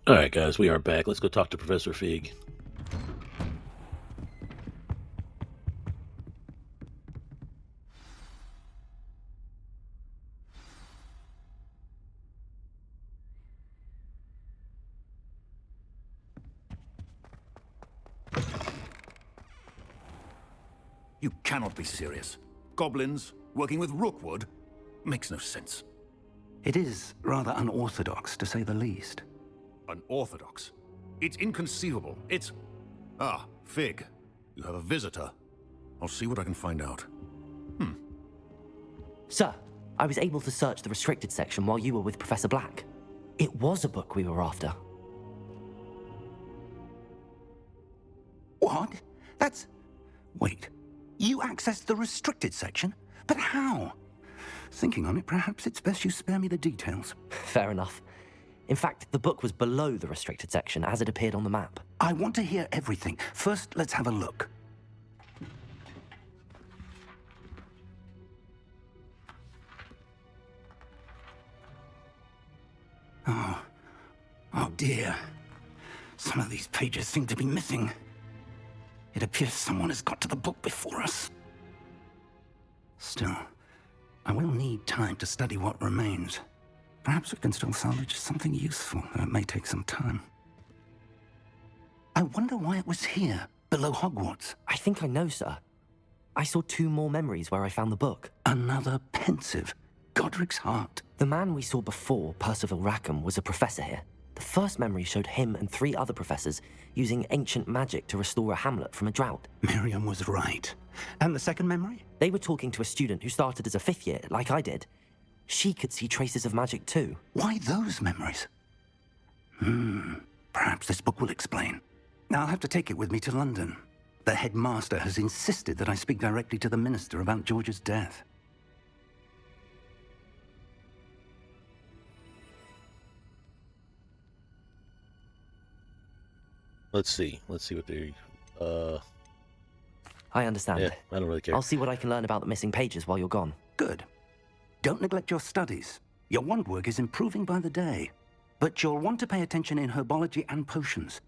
Alright, guys, we are back. Let's go talk to Professor Fig. You cannot be serious. Goblins working with Rookwood? Makes no sense. It is rather unorthodox, to say the least. Unorthodox? It's inconceivable. It's... Ah, Fig. You have a visitor. I'll see what I can find out. Sir, I was able to search the restricted section while you were with Professor Black. It was a book we were after. What? That's... Wait. You accessed the restricted section? But how? Thinking on it, perhaps it's best you spare me the details. Fair enough. In fact, the book was below the restricted section as it appeared on the map. I want to hear everything. First, let's have a look. Oh dear. Some of these pages seem to be missing. It appears someone has got to the book before us. Still, I will need time to study what remains. Perhaps we can still salvage something useful, though it may take some time. I wonder why it was here, below Hogwarts. I think I know, sir. I saw 2 more memories where I found the book. Another pensive. Godric's heart. The man we saw before, Percival Rackham, was a professor here. The first memory showed him and 3 other professors using ancient magic to restore a hamlet from a drought. Miriam was right. And the second memory? They were talking to a student who started as a 5th year, like I did. She could see traces of magic too. Why those memories? Perhaps this book will explain. I'll have to take it with me to London. The headmaster has insisted that I speak directly to the minister about George's death. Let's see what they... I understand. Yeah, I don't really care. I'll see what I can learn about the missing pages while you're gone. Good. Don't neglect your studies. Your wand work is improving by the day. But you'll want to pay attention in herbology and potions.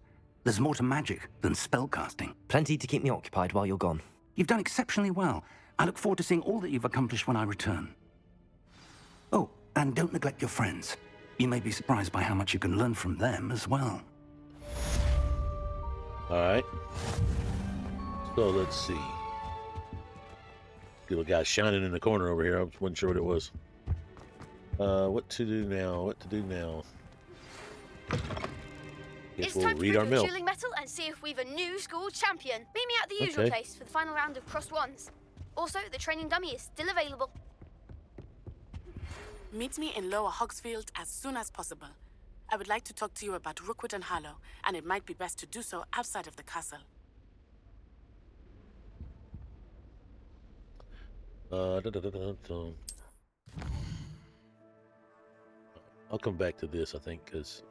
There's more to magic than spellcasting. Plenty to keep me occupied while you're gone. You've done exceptionally well. I look forward to seeing all that you've accomplished when I return. Oh, and don't neglect your friends. You may be surprised by how much you can learn from them as well. Alright. So, let's see. Little guy shining in the corner over here. I wasn't sure what it was. What to do now? Guess It's we'll time to read our bring mail. the dueling metal and see if we've a new school champion. Meet me at the usual Okay. place for the final round of crossed ones. Also, the training dummy is still available. Meet me in Lower Hogsfield as soon as possible. I would like to talk to you about Rookwood and Harlow, and it might be best to do so outside of the castle. I'll come back to this, I think, because...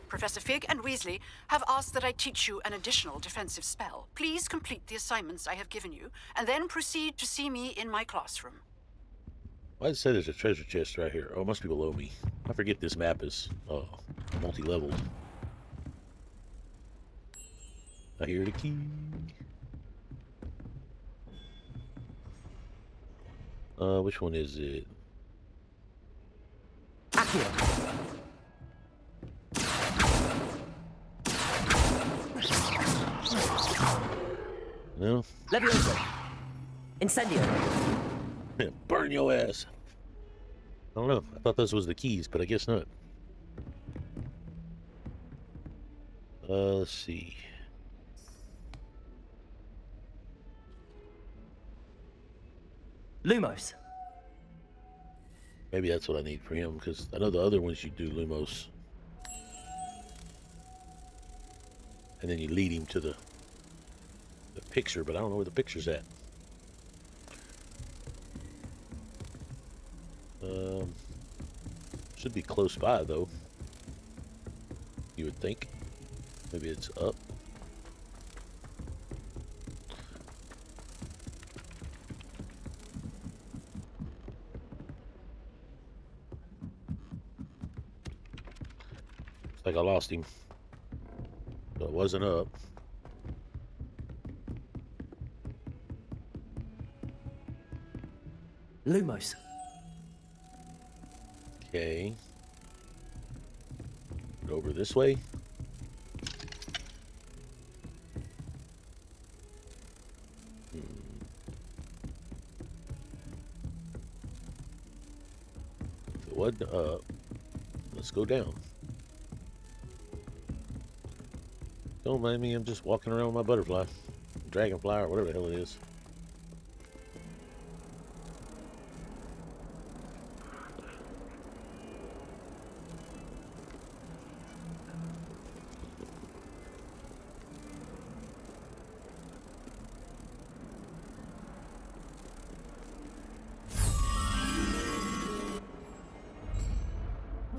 Professor Fig and Weasley have asked that I teach you an additional defensive spell. Please complete the assignments I have given you, and then proceed to see me in my classroom. Why does it say there's a treasure chest right here? Oh, it must be below me. I forget this map is multi-leveled. I hear the key. Which one is it? Accio! No? Levioso! Incendio! Burn your ass! I don't know. I thought those was the keys, but I guess not. Let's see. Lumos! Maybe that's what I need for him, because I know the other ones you do Lumos. And then you lead him to the picture, but I don't know where the picture's at. Should be close by, though. You would think. Maybe it's up. Looks like I lost him. So it wasn't up. Lumos. Okay. Over this way. If it wasn't up, let's go down. Don't mind me, I'm just walking around with my butterfly. Dragonfly, or whatever the hell it is.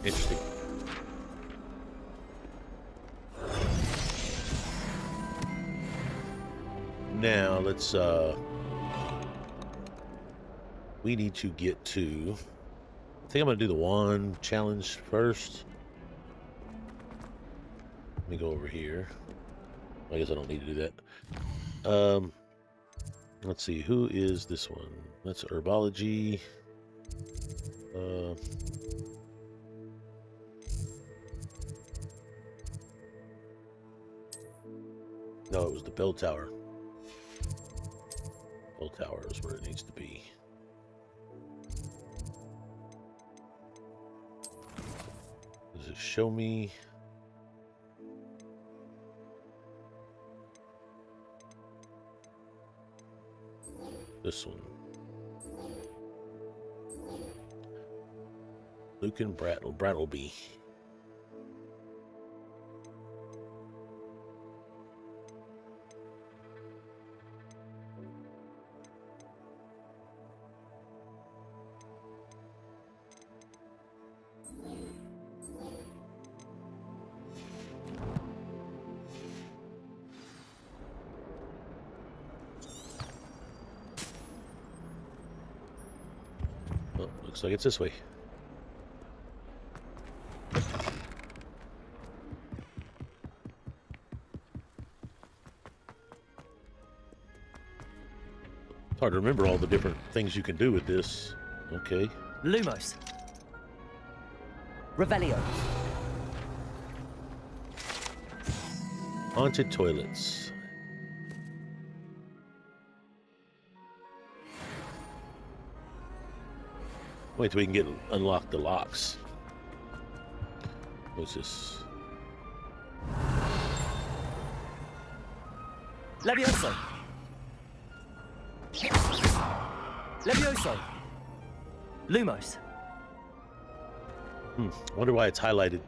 Interesting. Now let's we need to get to, I think I'm gonna do the wand challenge first. Let me go over here. I guess I don't need to do that. Let's see, who is this one? That's herbology. No, it was the bell tower. Bell tower is where it needs to be. Does it show me? This one. Lucan Brattleby. Oh, looks like it's this way. It's hard to remember all the different things you can do with this. Okay. Lumos. Revelio. Haunted toilets. Wait till we can get unlock the locks. What's this? Levioso. Levioso. Lumos. I wonder why it's highlighted.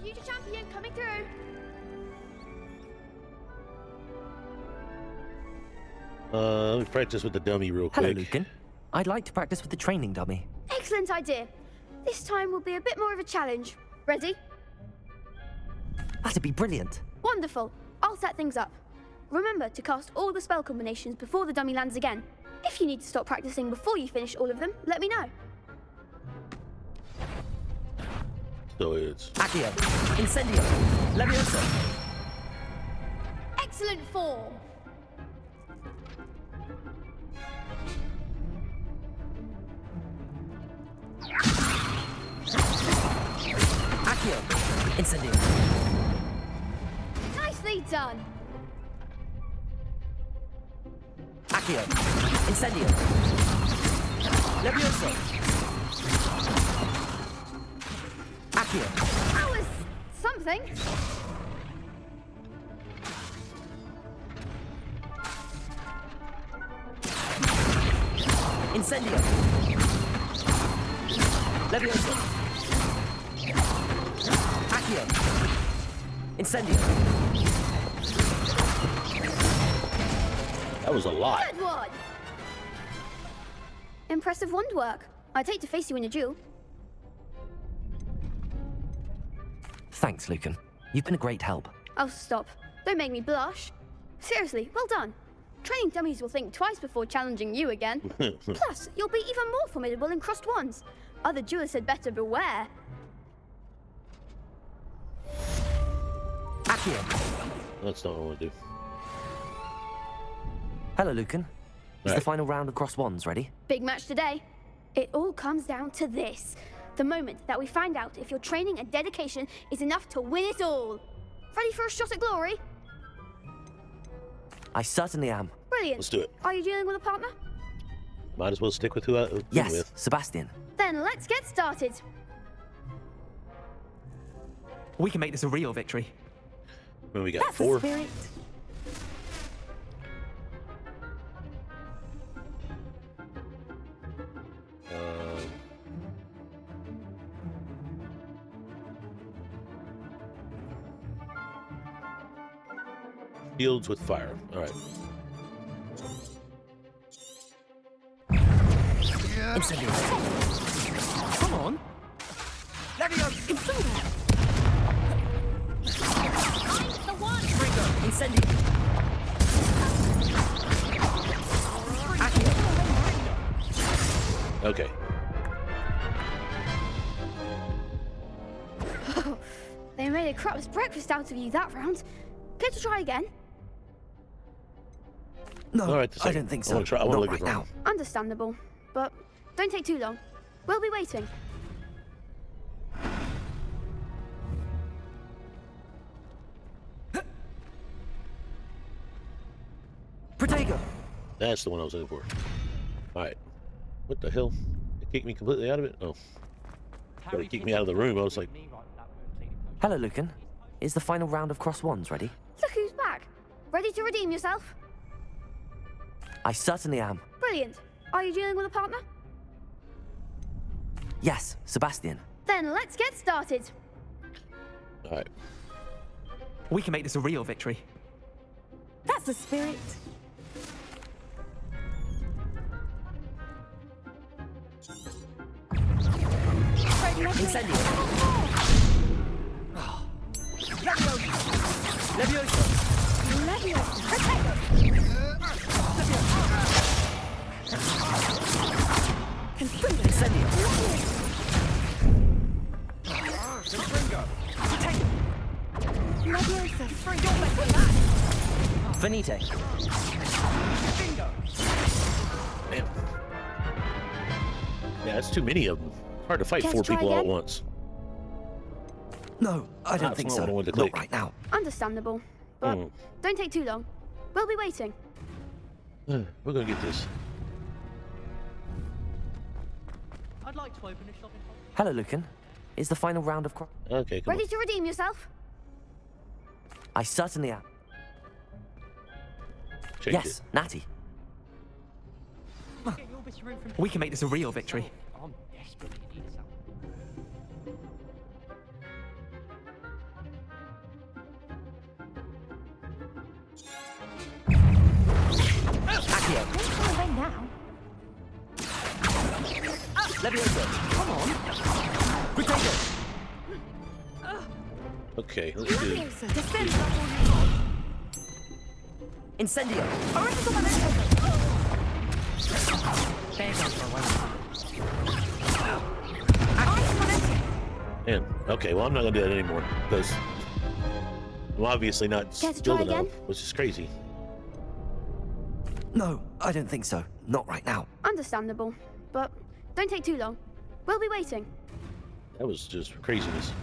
Future champion coming through. Let me practice with the dummy real quick. Hello, Lucan. I'd like to practice with the training dummy. Excellent idea. This time will be a bit more of a challenge. Ready? That'd be brilliant. Wonderful. I'll set things up. Remember to cast all the spell combinations before the dummy lands again. If you need to stop practicing before you finish all of them, let me know. So it's Accio. Incendio. Levioso. Excellent form. Accio. Incendio. Nicely done. Accio. Incendio. Levioso. Accio. That was something. Incendio. Leviosa. Accio. Incendio. That was a lot. Good one! Impressive wand work. I'd hate to face you in a duel. Thanks, Lucan. You've been a great help. Oh, stop. Don't make me blush. Seriously, well done. Training dummies will think twice before challenging you again. Plus, you'll be even more formidable in crossed wands. Other duelists had better beware. Accio. That's not what I want to do. Hello, Lucan. Is Right. the final round of cross wands ready? Big match today. It all comes down to this. The moment that we find out if your training and dedication is enough to win it all. Ready for a shot at glory? I certainly am. Brilliant. Let's do it. Are you dealing with a partner? Might as well stick with who I'm Yes, with. Sebastian. Then let's get started. We can make this a real victory. When we got That's the 4. spirit. Fields with fire. All right. Incendio. Come on. Incendio. Okay. They made a crap's breakfast out of you that round. Care to try again? No, All right, I don't think so. I want to Not look right at now. Understandable, but don't take too long. We'll be waiting. Protego. That's the one I was looking for. All right. What the hell? It kicked me completely out of it? Oh. Tried to kick me out of the room. I was like, Hello, Lucan. Is the final round of cross wands ready? Look who's back. Ready to redeem yourself? I certainly am. Brilliant. Are you dealing with a partner? Yes, Sebastian. Then let's get started. all right. We can make this a real victory. That's the spirit. Incendio. Leviosa. Incendio. Venite. Man. Yeah, that's too many of them. Hard to fight Care to 4 try people all at again? once. No, I don't That's think not so. what I wanted to Not click. right now. Understandable, but Mm. don't take too long. We'll be waiting. We're going to get this. I'd like to open a shop in Hello, Lucan. Is the final round of cross... Okay, come Ready to redeem yourself? I certainly am. on. Change Yes, Natty. We can make this a real victory. I'm desperately need something. Accio. Leviosa. Come on. Protego. it. Okay, let's do it. Incendio. Man, okay, well, I'm not going to do that anymore because I'm obviously not Care to skilled try enough, again? which is crazy. No, I don't think so. Not right now. Understandable, but don't take too long. We'll be waiting. That was just craziness.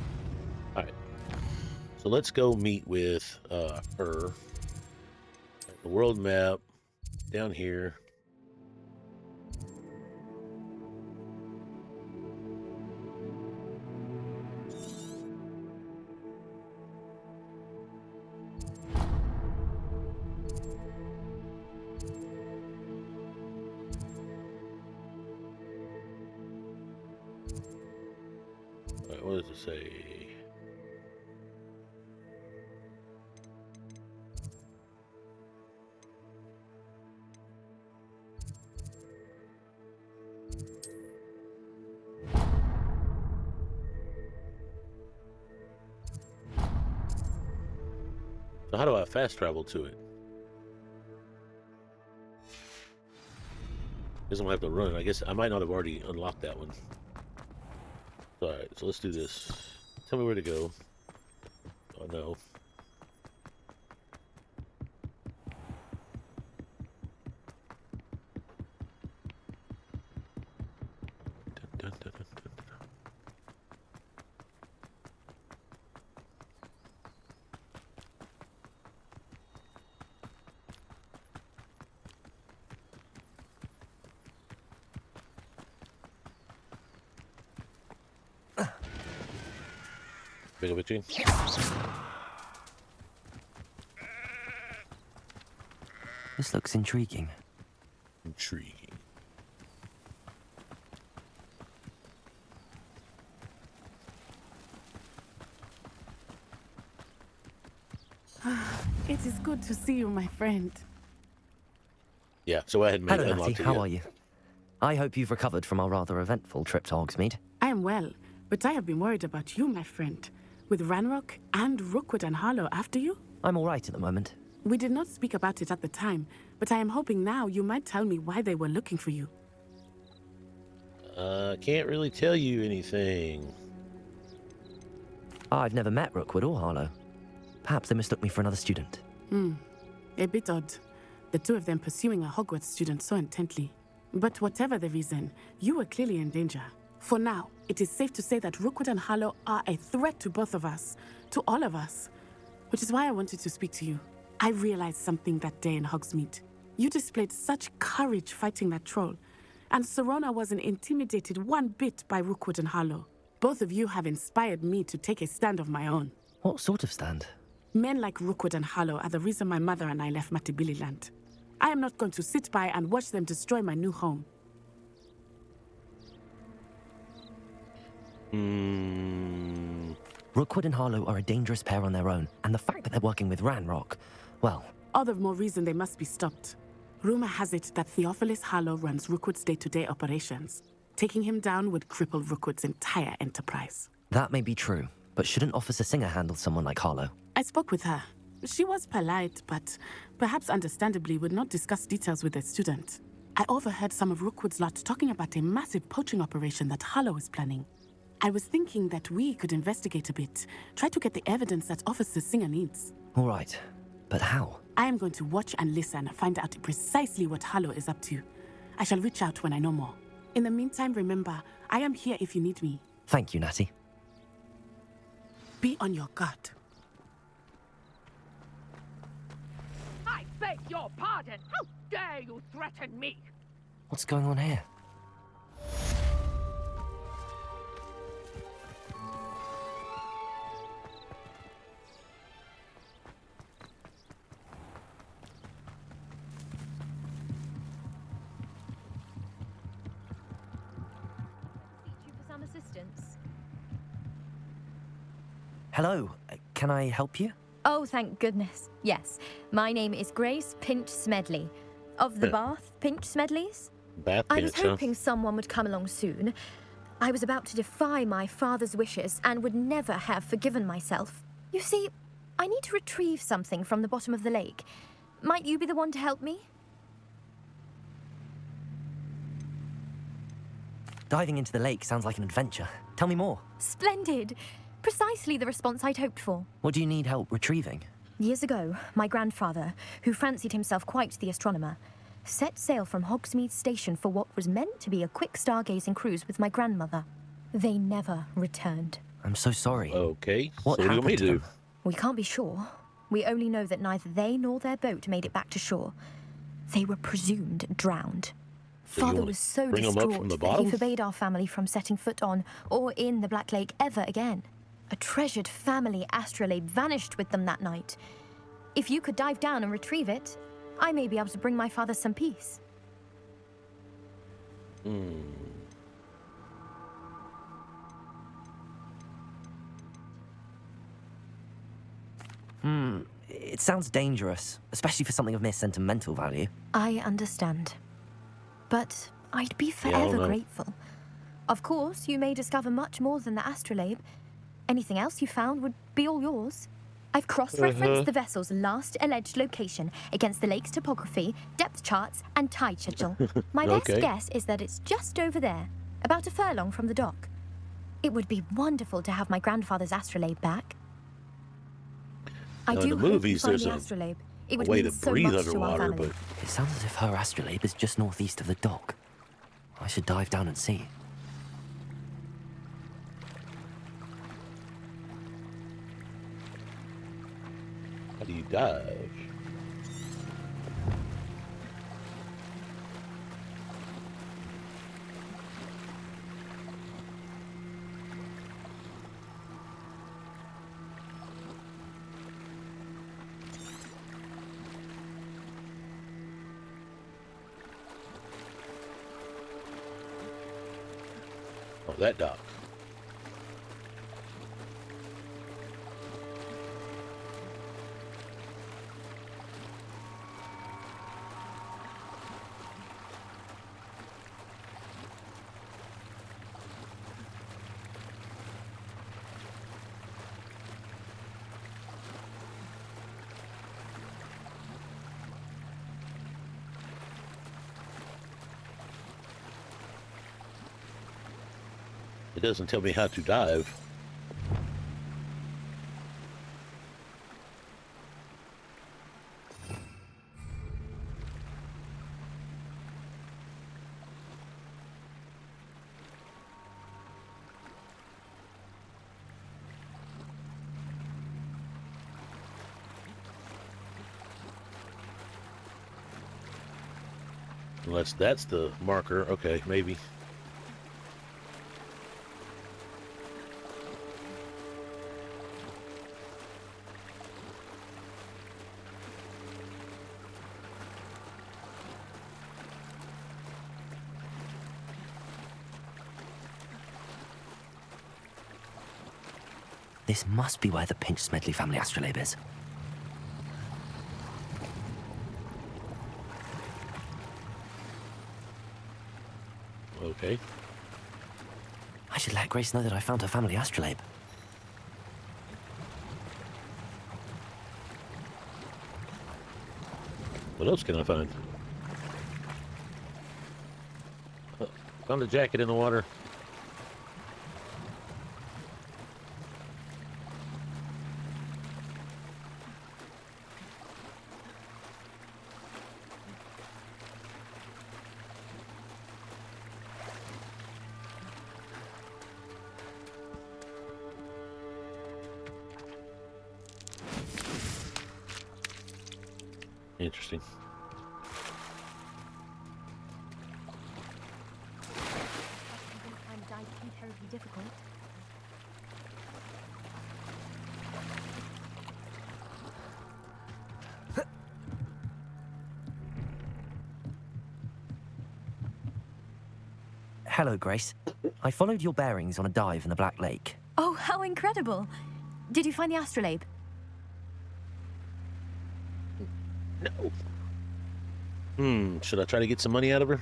All right. So let's go meet with her. The world map down here. what does it say? So how do I fast travel to it? Guess I'm gonna have to run. I guess I might not have already unlocked that one. Alright, so let's do this. Tell me where to go. Oh no. Dun, dun, dun, dun, dun, dun. Big bitchy. This looks intriguing. Intriguing. It is good to see you, my friend. Yeah, so I had made Hello, unlocked Natty. it. How yet. are you? I hope you've recovered from our rather eventful trip to Hogsmeade. I am well, but I have been worried about you, my friend. With Ranrock and Rookwood and Harlow after you? I'm all right at the moment. We did not speak about it at the time, but I am hoping now you might tell me why they were looking for you. Can't really tell you anything. I've never met Rookwood or Harlow. Perhaps they mistook me for another student. A bit odd. The two of them pursuing a Hogwarts student so intently. But whatever the reason, you were clearly in danger. For now, it is safe to say that Rookwood and Harlow are a threat to both of us, to all of us. Which is why I wanted to speak to you. I realized something that day in Hogsmeade. You displayed such courage fighting that troll, and Serona wasn't intimidated one bit by Rookwood and Harlow. Both of you have inspired me to take a stand of my own. What sort of stand? Men like Rookwood and Harlow are the reason my mother and I left Matabeleland. I am not going to sit by and watch them destroy my new home. Rookwood and Harlow are a dangerous pair on their own, and the fact that they're working with Ranrock, well... All the more reason they must be stopped. Rumor has it that Theophilus Harlow runs Rookwood's day-to-day operations. Taking him down would cripple Rookwood's entire enterprise. That may be true, but shouldn't Officer Singer handle someone like Harlow? I spoke with her. She was polite, but perhaps understandably would not discuss details with a student. I overheard some of Rookwood's lot talking about a massive poaching operation that Harlow is planning. I was thinking that we could investigate a bit, try to get the evidence that Officer Singer needs. All right, but how? I am going to watch and listen, find out precisely what Harlow is up to. I shall reach out when I know more. In the meantime, remember, I am here if you need me. Thank you, Natty. Be on your guard. I beg your pardon! How dare you threaten me? What's going on here? You for some assistance? Hello, can I help you? Oh, thank goodness. Yes. My name is Grace Pinch Smedley. Of the Bath Pinch Smedleys? Bath I was pinch, huh? hoping someone would come along soon. I was about to defy my father's wishes and would never have forgiven myself. You see, I need to retrieve something from the bottom of the lake. Might you be the one to help me? Diving into the lake sounds like an adventure. Tell me more. Splendid! Precisely the response I'd hoped for. What do you need help retrieving? Years ago, my grandfather, who fancied himself quite the astronomer, set sail from Hogsmeade Station for what was meant to be a quick stargazing cruise with my grandmother. They never returned. I'm so sorry. Okay, What so what do you want me happened to to do? them? We can't be sure. We only know that neither they nor their boat made it back to shore. They were presumed drowned. So you Father wanna was so bring 'em up from distraught the that he bottom? forbade our family from setting foot on or in the Black Lake ever again. A treasured family astrolabe vanished with them that night. If you could dive down and retrieve it, I may be able to bring my father some peace. It sounds dangerous, especially for something of mere sentimental value. I understand. But I'd be I don't forever know. grateful. Of course, you may discover much more than the astrolabe. Anything else you found would be all yours. I've cross-referenced the vessel's last alleged location against the lake's topography, depth charts, and tide schedule. My best Okay. guess is that it's just over there, about a furlong from the dock. It would be wonderful to have my grandfather's astrolabe back. I Now, in do the hope you movies, find there's the a astrolabe. It would way mean to so breathe much to our underwater, family. but It sounds as if her astrolabe is just northeast of the dock. I should dive down and see. how do you dive? Oh, that dock. It doesn't tell me how to dive. Unless that's the marker. Okay, maybe. This must be where the Pinch Smedley family astrolabe is. Okay. I should let Grace know that I found her family astrolabe. What else can I find? Found a jacket in the water. Interesting. And dive too terribly difficult. Hello, Grace. I followed your bearings on a dive in the Black Lake. Oh, how incredible! Did you find the astrolabe? No. Should I try to get some money out of her?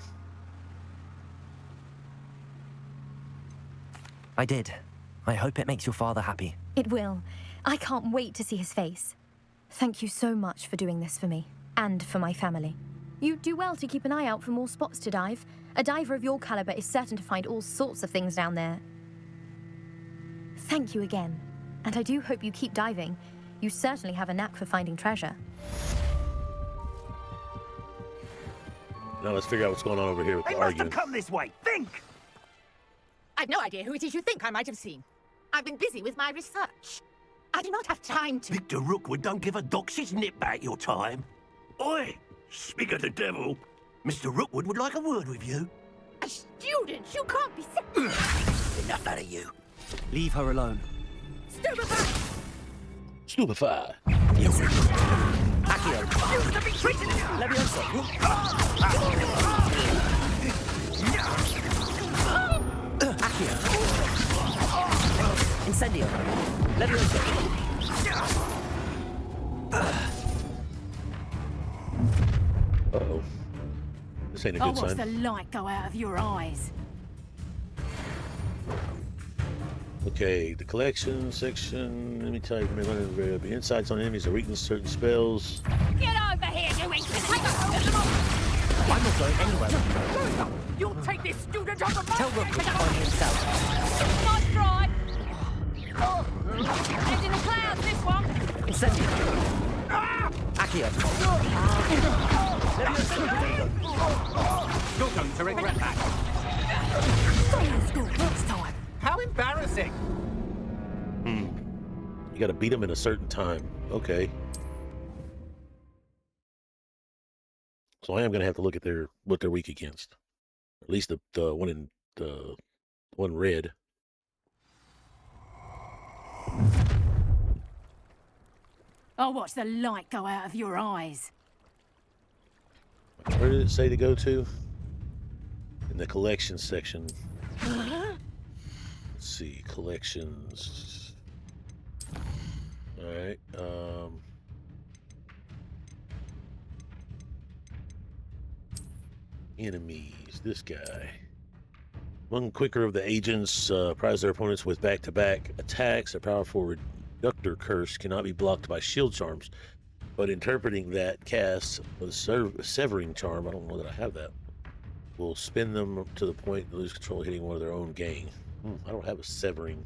I did. I hope it makes your father happy. It will. I can't wait to see his face. Thank you so much for doing this for me, and for my family. You do well to keep an eye out for more spots to dive. A diver of your caliber is certain to find all sorts of things down there. Thank you again, and I do hope you keep diving. You certainly have a knack for finding treasure. Now let's figure out what's going on over here with They the must have argument. come this way. Think! I've no idea who it is you think I might have seen. I've been busy with my research. I do not have time to... Victor Rookwood don't give a dox's nip back your time. Oi! Speak of the devil. Mr. Rookwood would like a word with you. A student? You can't be sick. Enough out of you. Leave her alone. Stupefied! Stupefy. Accio. You to be treated... Levioso. Accio. Incendio. Levioso. This ain't a I'll good watch the sign. light go out of your eyes. Okay, the collection section. Let me tell you, the insights on enemies are weak to certain spells. Get over here, you idiot! I'm not going anywhere. You'll take this student off of my Tell Rookwood to find himself. Nice try! Head in the clouds, this one! Incendio. Accio. You're going to regret that. Stay in school next time! How embarrassing! You gotta beat them in a certain time. Okay. So I am gonna have to look at what they're weak against. At least the one in the one red. I'll watch the light go out of your eyes. Where did it say to go to? In the collection section. Let's see, collections. All right. Enemies. This guy. One quicker of the agents prize their opponents with back-to-back attacks. A powerful reductor curse cannot be blocked by shield charms, but interpreting that cast with a severing charm, I don't know that I have that, will spin them to the point to lose control, hitting one of their own gang. I don't have a severing.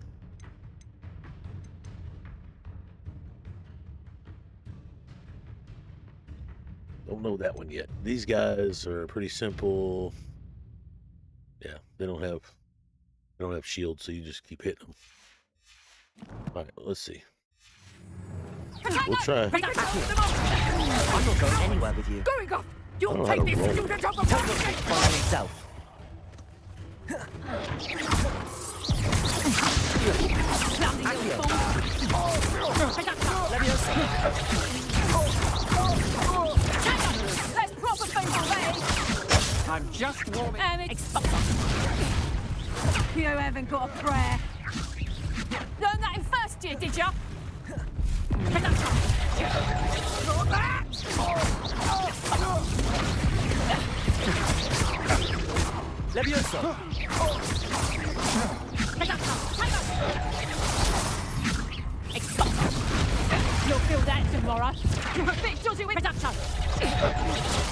Don't know that one yet. These guys are pretty simple. Yeah, they don't have shields, so you just keep hitting them. All right, let's see. We'll try. I'm not going anywhere with you. Going off! You'll Oh, I take don't this roll. student off of Tell my Rookwood to find himself. Let's proper things away! I'm just warming. You haven't got a prayer. Learned that in first year, did ya? Levioso. You'll feel that tomorrow. You're a bit dodgy with production.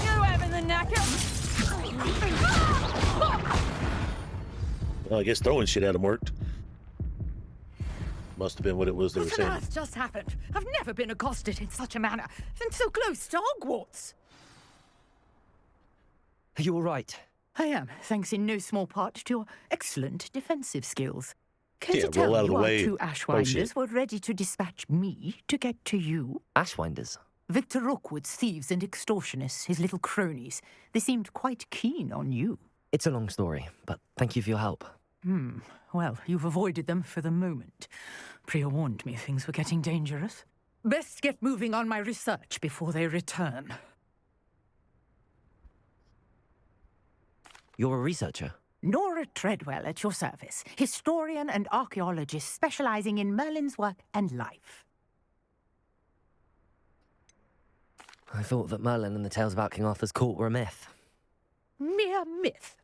You having the knacker? Well, I guess throwing shit at them worked. Must have been what it was they were What on saying. earth just happened? I've never been accosted in such a manner, and so close to Hogwarts. Are you all right? I am, thanks in no small part to your excellent defensive skills. Care Yeah, to tell roll out of you the our way. two Oh, Ashwinders shit. were ready to dispatch me to get to you? Ashwinders. Victor Rookwood's thieves and extortionists, his little cronies. They seemed quite keen on you. It's a long story, but thank you for your help. Well, you've avoided them for the moment. Priya warned me things were getting dangerous. Best get moving on my research before they return. You're a researcher? Nora Treadwell at your service, historian and archaeologist specializing in Merlin's work and life. I thought that Merlin and the tales about King Arthur's court were a myth. Mere myth.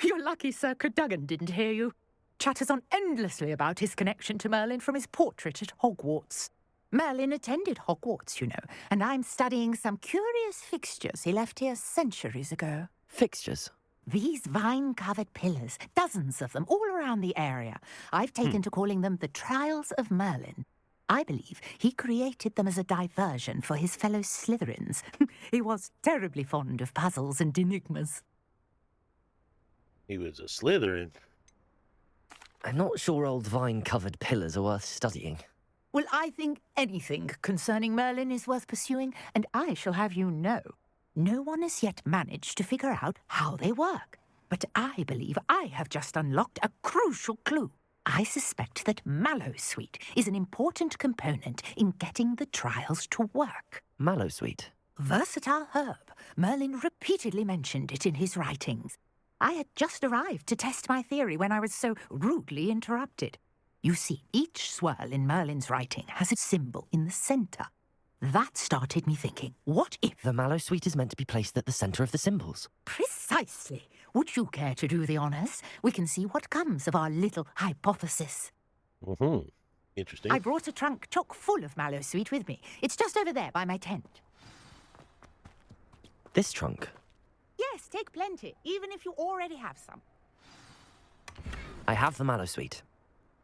You're lucky Sir Cadogan didn't hear you. Chatters on endlessly about his connection to Merlin from his portrait at Hogwarts. Merlin attended Hogwarts, you know, and I'm studying some curious fixtures he left here centuries ago. Fixtures? These vine-covered pillars, dozens of them, all around the area. I've taken to calling them the Trials of Merlin. I believe he created them as a diversion for his fellow Slytherins. He was terribly fond of puzzles and enigmas. He was a Slytherin. I'm not sure old vine-covered pillars are worth studying. Well, I think anything concerning Merlin is worth pursuing, and I shall have you know, no one has yet managed to figure out how they work. But I believe I have just unlocked a crucial clue. I suspect that mallowsweet is an important component in getting the trials to work. Mallowsweet? Versatile herb. Merlin repeatedly mentioned it in his writings. I had just arrived to test my theory when I was so rudely interrupted. You see, each swirl in Merlin's writing has a symbol in the centre. That started me thinking, what if... The mallow sweet is meant to be placed at the center of the symbols. Precisely. Would you care to do the honors? We can see what comes of our little hypothesis. Mm-hmm. Interesting. I brought a trunk chock full of mallow sweet with me. It's just over there by my tent. This trunk? Yes, take plenty, even if you already have some. I have the mallow sweet.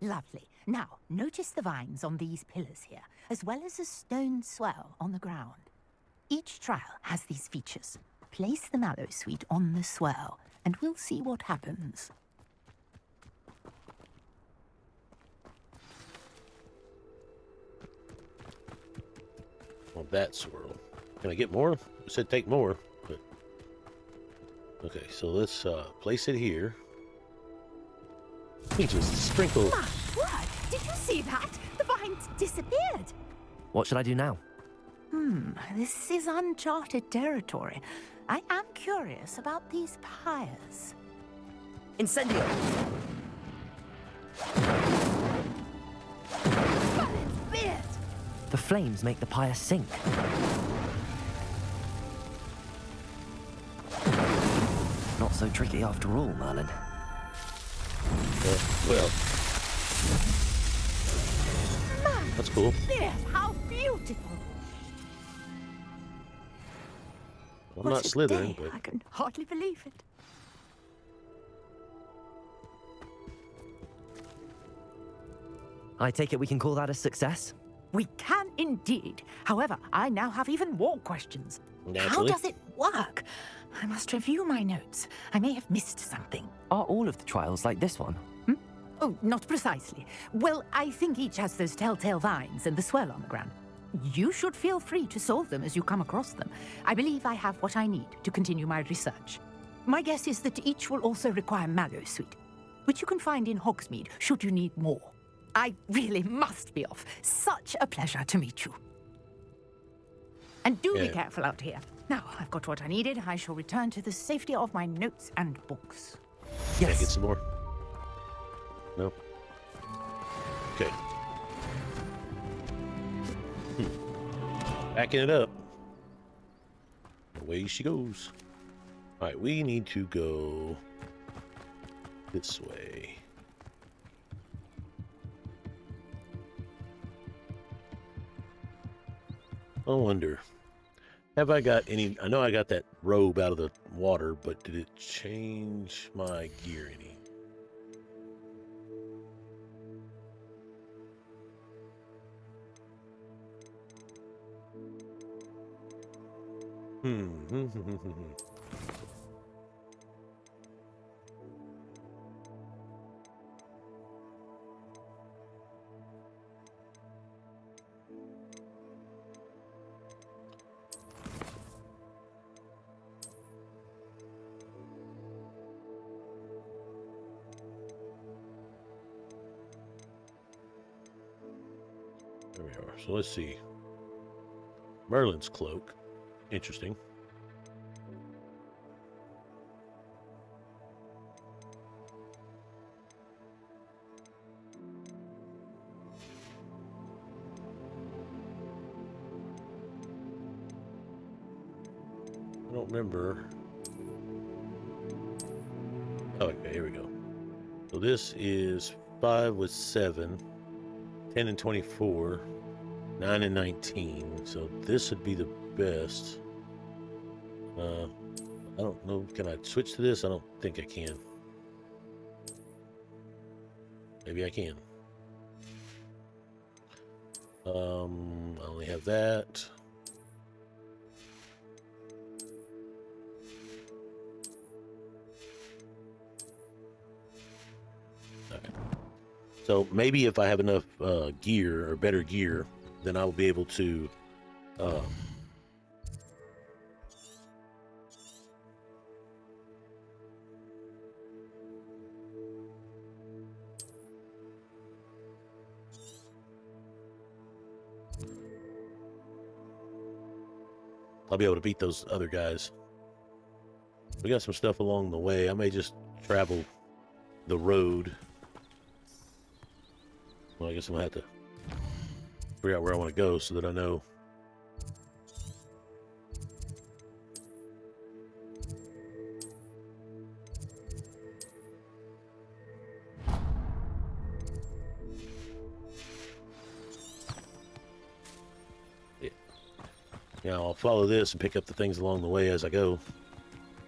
Lovely. Now, notice the vines on these pillars here, as well as a stone swell on the ground. Each trial has these features. Place the mallow sweet on the swell, and we'll see what happens. On that swirl. Can I get more? It said take more, but... Okay, so let's place it here. We just sprinkle... My word! Did you see that? The vines disappeared! What should I do now? This is uncharted territory. I am curious about these pyres. Incendio! The flames make the pyre sink. Not so tricky after all, Merlin. Well... That's cool. Yes, how beautiful! I'm not slithering, but... I can hardly believe it. I take it we can call that a success? We can indeed. However, I now have even more questions. Naturally. How does it work? I must review my notes. I may have missed something. Are all of the trials like this one? Oh, not precisely. Well, I think each has those telltale vines and the swirl on the ground. You should feel free to solve them as you come across them. I believe I have what I need to continue my research. My guess is that each will also require mallow sweet, which you can find in Hogsmeade should you need more. I really must be off. Such a pleasure to meet you. And do be careful out here. Now, I've got what I needed. I shall return to the safety of my notes and books. Can I get some more? No? Okay. Backing it up. Away she goes. Alright, we need to go this way. I wonder, have I got any... I know I got that robe out of the water, but did it change my gear any? There we are. So let's see. Merlin's cloak. Interesting. I don't remember. Oh, okay, here we go. So this is 5 with 7, 10 and 24, 9 and 19. So this would be the best. I don't know. Can I switch to this? I don't think I can. Maybe I can. I only have that. Okay. So maybe if I have enough gear or better gear, then I will be able to I'll be able to beat those other guys. We got some stuff along the way. I may just travel the road. Well, I guess I'm gonna have to figure out where I want to go so that I know Yeah, I'll follow this and pick up the things along the way as I go.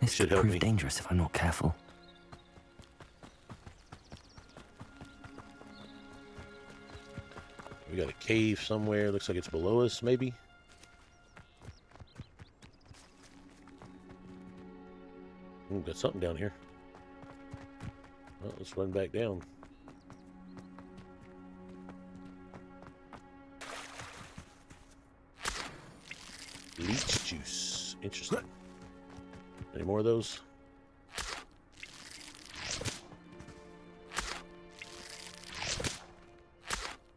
This Should could help prove me. dangerous if I'm not careful. We got a cave somewhere. Looks like it's below us, maybe. Ooh, got something down here. Well, let's run back down. Leech juice. Interesting. Any more of those?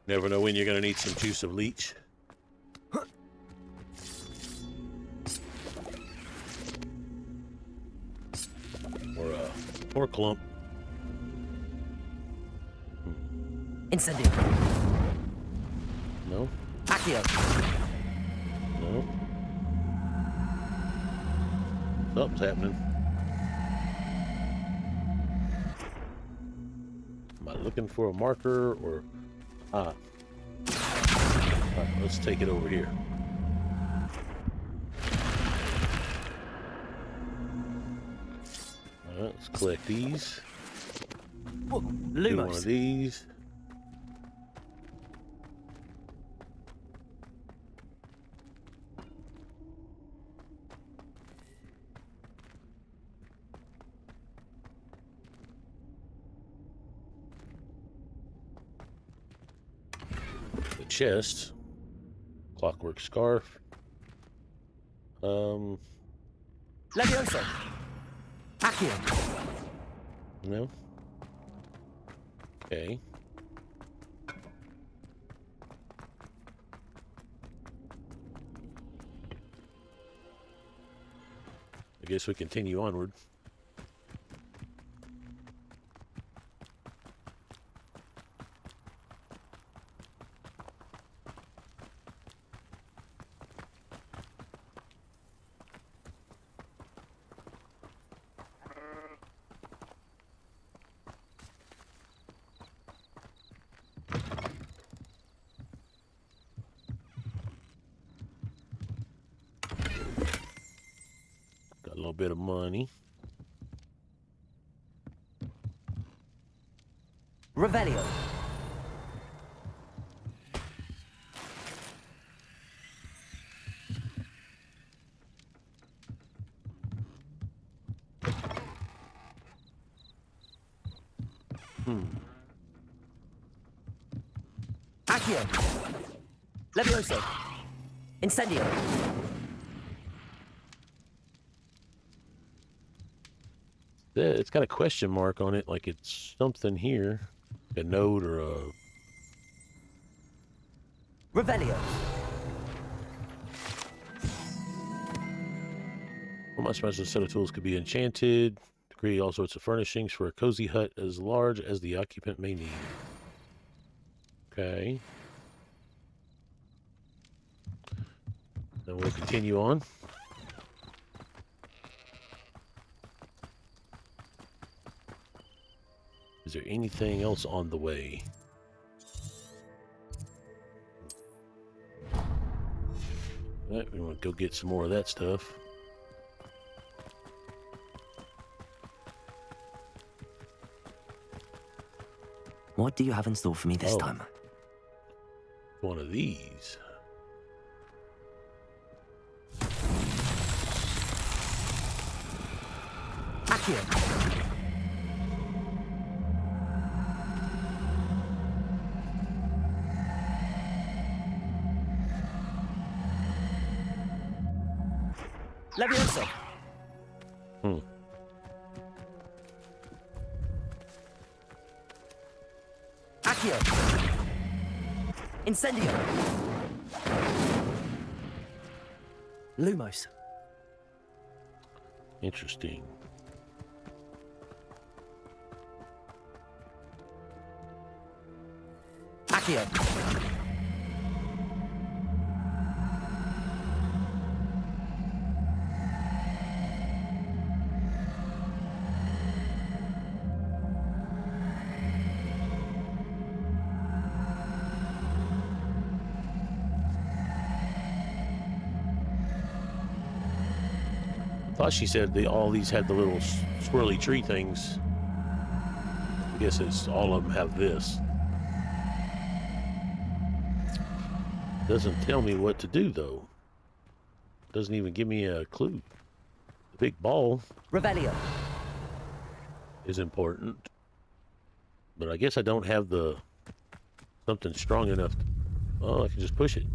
Never know when you're going to need some juice of leech. Or clump. Incendio. No? Accio. No. Something's happening. Am I looking for a marker or... Ah. Alright, let's take it over here. Alright, let's collect these. Whoa, Do one Lumos. of these. The chest. Clockwork scarf. Levioso. Accio. No. Okay. I guess we continue onward. Got a little bit of money. Revelio. Accio. Levioso. Incendio. It's got a question mark on it, like it's something here. A note or a... Revelio. Well, my special set of tools could be enchanted. To create all sorts of furnishings for a cozy hut as large as the occupant may need. Okay. Then we'll continue on. Is there anything else on the way? Right, we want to go get some more of that stuff. What do you have in store for me this Oh. time? One of these. Accio. Levioso. Accio. Incendio. Lumos. Interesting. Accio. thought she said all these had the little swirly tree things. I guess it's all of them have this. Doesn't tell me what to do though. Doesn't even give me a clue. The big ball Revelio. is important, but I guess I don't have the something strong enough. Oh, I can just push it.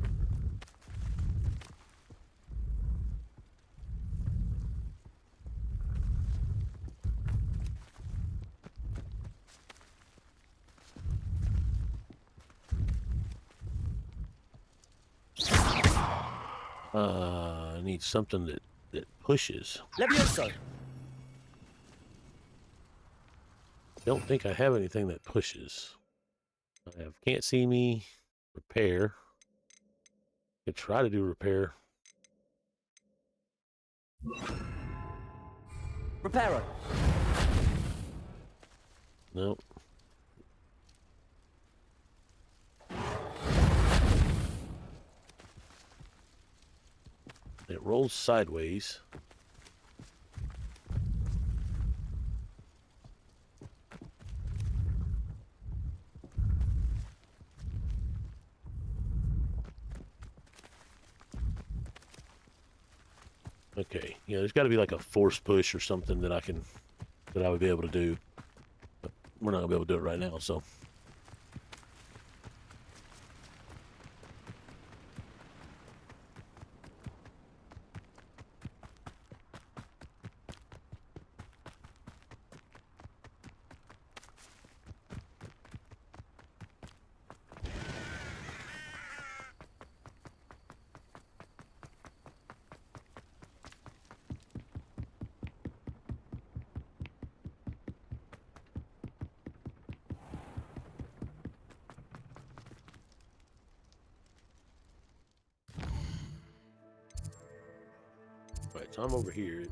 I need something that pushes. Levioso. Don't think I have anything that pushes. I have can't see me, repair. Could try to do repair. Reparo. Nope. It rolls sideways. Okay, yeah, there's got to be like a force push or something that I would be able to do. But we're not gonna be able to do it right now, so. Right, so I'm over here.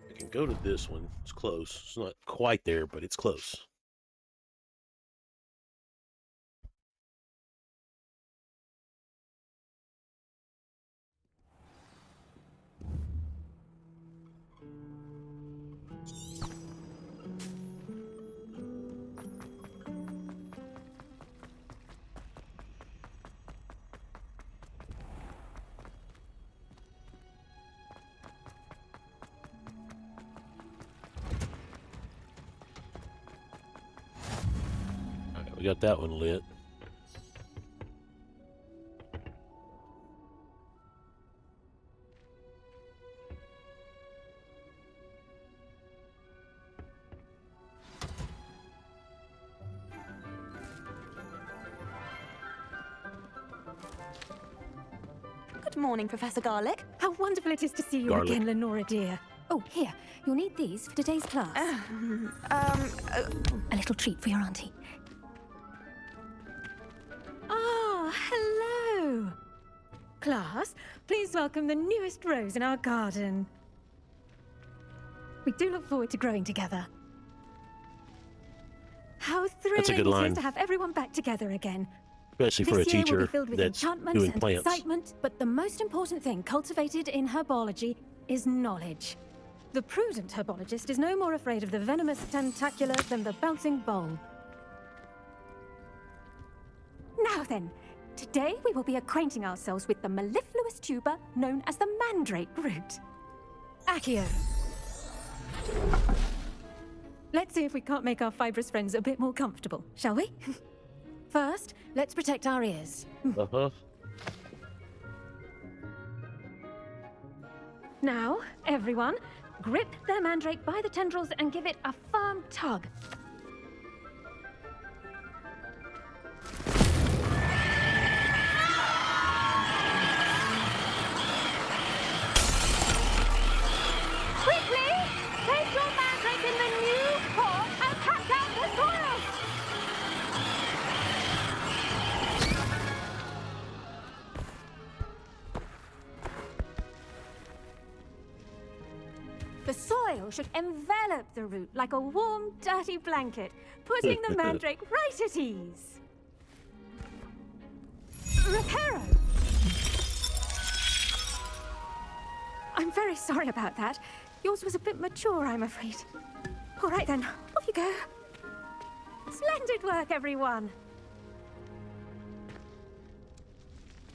I can go to this one. It's close. It's not quite there, but it's close. We got that one lit. Good morning, Professor Garlick. How wonderful it is to see you Garlic. again, Lenora dear. Oh, here. You'll need these for today's class. A little treat for your auntie. Ah, hello. Class, please welcome the newest rose in our garden. We do look forward to growing together. How thrilling That's a good it line. is to have everyone back together again. Especially for a This year will teacher be filled with that's enchantment doing and plants. excitement, but the most important thing cultivated in herbology is knowledge. The prudent herbologist is no more afraid of the venomous tentacular than the bouncing bulb. Now then, today we will be acquainting ourselves with the mellifluous tuber known as the mandrake root. Accio. Let's see if we can't make our fibrous friends a bit more comfortable, shall we? First, let's protect our ears. Uh-huh. Now, everyone, grip their mandrake by the tendrils and give it a firm tug. Quickly, place your mandrake in the new pot and pack out the soil. The soil should envelop the root like a warm, dirty blanket, putting the mandrake right at ease. Reparo! I'm very sorry about that. Yours was a bit mature, I'm afraid. All right then, off you go. Splendid work, everyone.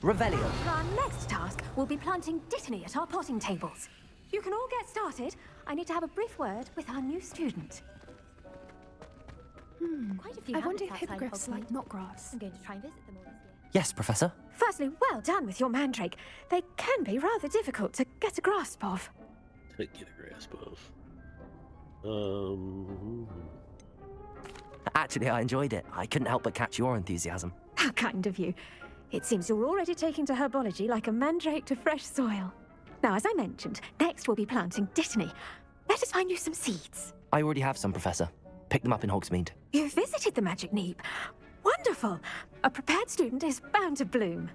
Revelio. Our next task will be planting dittany at our potting tables. You can all get started. I need to have a brief word with our new student. Quite a few I wonder if habits outside hippogriffs Hogwarts. like knot grass. I'm going to try and visit them all this year. Yes, Professor. Firstly, well done with your mandrake. They can be rather difficult to get a grasp of. To get a grasp of. Actually, I enjoyed it. I couldn't help but catch your enthusiasm. How kind of you. It seems you're already taking to herbology like a mandrake to fresh soil. Now, as I mentioned, next we'll be planting dittany. Let us find you some seeds. I already have some, Professor. Picked them up in Hogsmeade. You visited the Magic Neep. Wonderful. A prepared student is bound to bloom.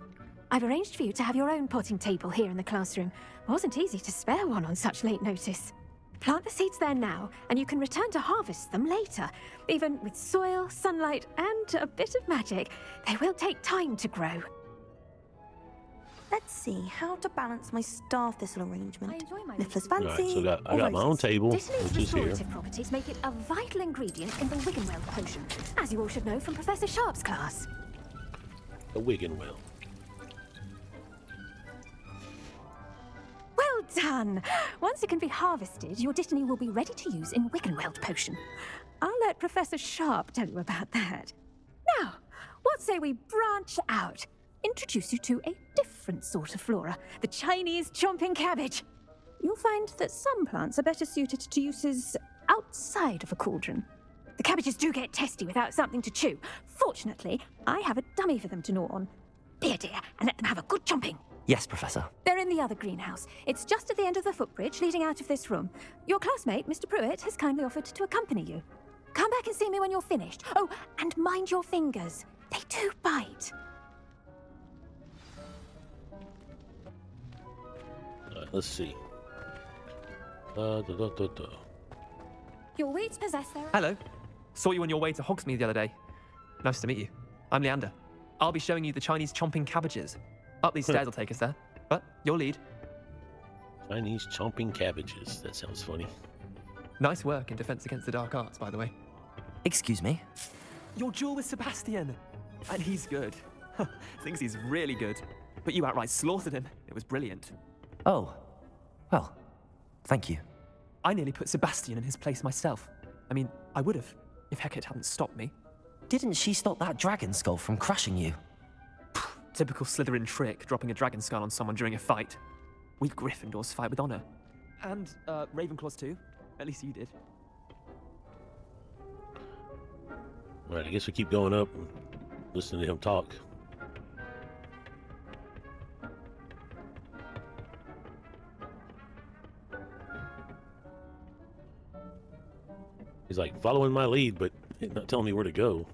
I've arranged for you to have your own potting table here in the classroom. Wasn't easy to spare one on such late notice. Plant the seeds there now, and you can return to harvest them later. Even with soil, sunlight, and a bit of magic, they will take time to grow. Let's see how to balance my star thistle arrangement. I enjoy my Niffler's little- Alright, fancy. so I got my own table, Dittany's which is here. restorative properties make it a vital ingredient in the Wiggenweld potion, as you all should know from Professor Sharp's class. A Wiggenweld. Well done! Once it can be harvested, your dittany will be ready to use in Wiggenweld potion. I'll let Professor Sharp tell you about that. Now, what say we branch out? Introduce you to a different sort of flora, the Chinese chomping cabbage. You'll find that some plants are better suited to uses outside of a cauldron. The cabbages do get testy without something to chew. Fortunately, I have a dummy for them to gnaw on. Be a dear and let them have a good chomping. Yes, Professor. They're in the other greenhouse. It's just at the end of the footbridge leading out of this room. Your classmate, Mr. Pruitt, has kindly offered to accompany you. Come back and see me when you're finished. Oh, and mind your fingers. They do bite. Let's see. Your weights possess their... Hello. Saw you on your way to Hogsmeade the other day. Nice to meet you. I'm Leander. I'll be showing you the Chinese chomping cabbages. Up these stairs will take us there. But your lead. Chinese chomping cabbages. That sounds funny. Nice work in Defense Against the Dark Arts, by the way. Excuse me? Your duel with Sebastian. And he's good. Thinks he's really good. But you outright slaughtered him. It was brilliant. Oh. Well, thank you. I nearly put Sebastian in his place myself. I mean, I would have, if Hecate hadn't stopped me. Didn't she stop that dragon skull from crushing you? Typical Slytherin trick, dropping a dragon skull on someone during a fight. We Gryffindors fight with honor. And, Ravenclaws too. At least you did. Alright, I guess we keep going up and listening to him talk. He's like following my lead, but not telling me where to go.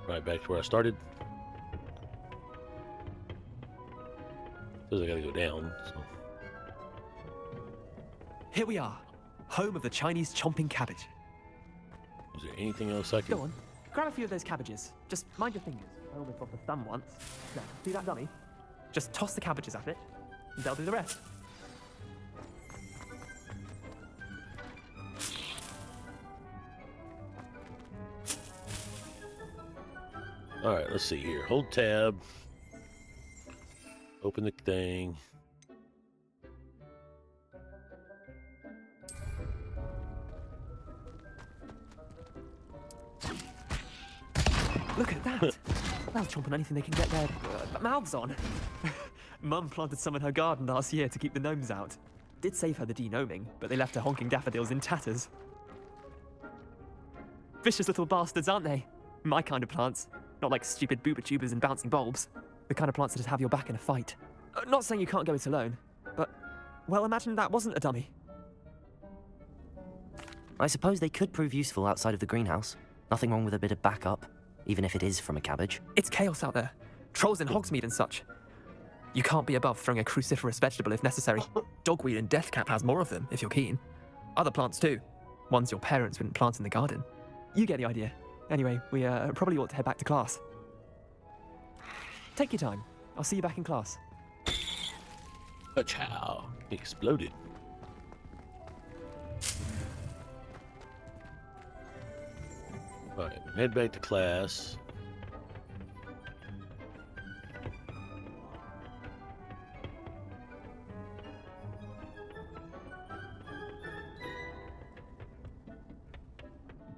Right back to where I started. Says I gotta go down. So. Here we are, home of the Chinese chomping cabbage. Is there anything else I can... Go on, grab a few of those cabbages. Just mind your fingers. I almost lost the thumb once. Now, see that dummy? Just toss the cabbages at it, and they'll do the rest. Alright, let's see here. Hold tab. Open the thing. Look at that! They'll chomp on anything they can get their mouths on. Mum planted some in her garden last year to keep the gnomes out. Did save her the denoming, but they left her honking daffodils in tatters. Vicious little bastards, aren't they? My kind of plants. Not like stupid booba-tubers and bouncing bulbs. The kind of plants that just have your back in a fight. Not saying you can't go it alone, but... well, imagine that wasn't a dummy. I suppose they could prove useful outside of the greenhouse. Nothing wrong with a bit of backup, even if it is from a cabbage. It's chaos out there. Trolls in Hogsmeade and such. You can't be above throwing a cruciferous vegetable if necessary. Dogweed and deathcap has more of them, if you're keen. Other plants too. Ones your parents wouldn't plant in the garden. You get the idea. Anyway, we probably ought to head back to class. Take your time. I'll see you back in class. Pachow. Exploded. Alright, head back to class.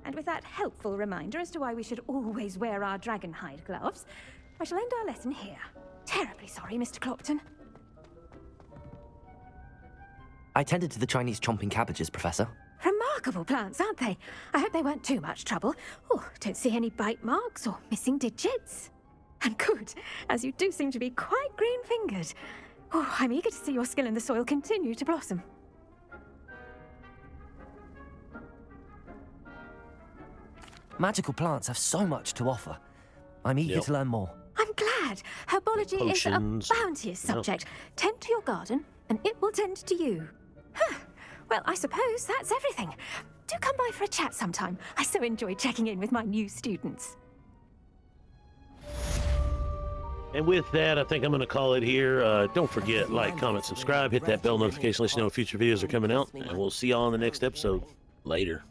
And with that helpful reminder as to why we should always wear our dragonhide gloves, I shall end our lesson here. Terribly sorry, Mr. Clopton. I tended to the Chinese chomping cabbages, Professor. Remarkable plants, aren't they? I hope they weren't too much trouble. Oh, don't see any bite marks or missing digits. And good, as you do seem to be quite green-fingered. Oh, I'm eager to see your skill in the soil continue to blossom. Magical plants have so much to offer. I'm eager to learn more. I'm glad. Herbology Potions. is a bounteous subject. Tend to your garden, and it will tend to you. Huh. Well, I suppose that's everything. Do come by for a chat sometime. I so enjoy checking in with my new students. And with that, I think I'm going to call it here. Don't forget, like, comment, subscribe, hit that bell notification, let you know when future videos are coming out, and we'll see y'all in the next episode. Later.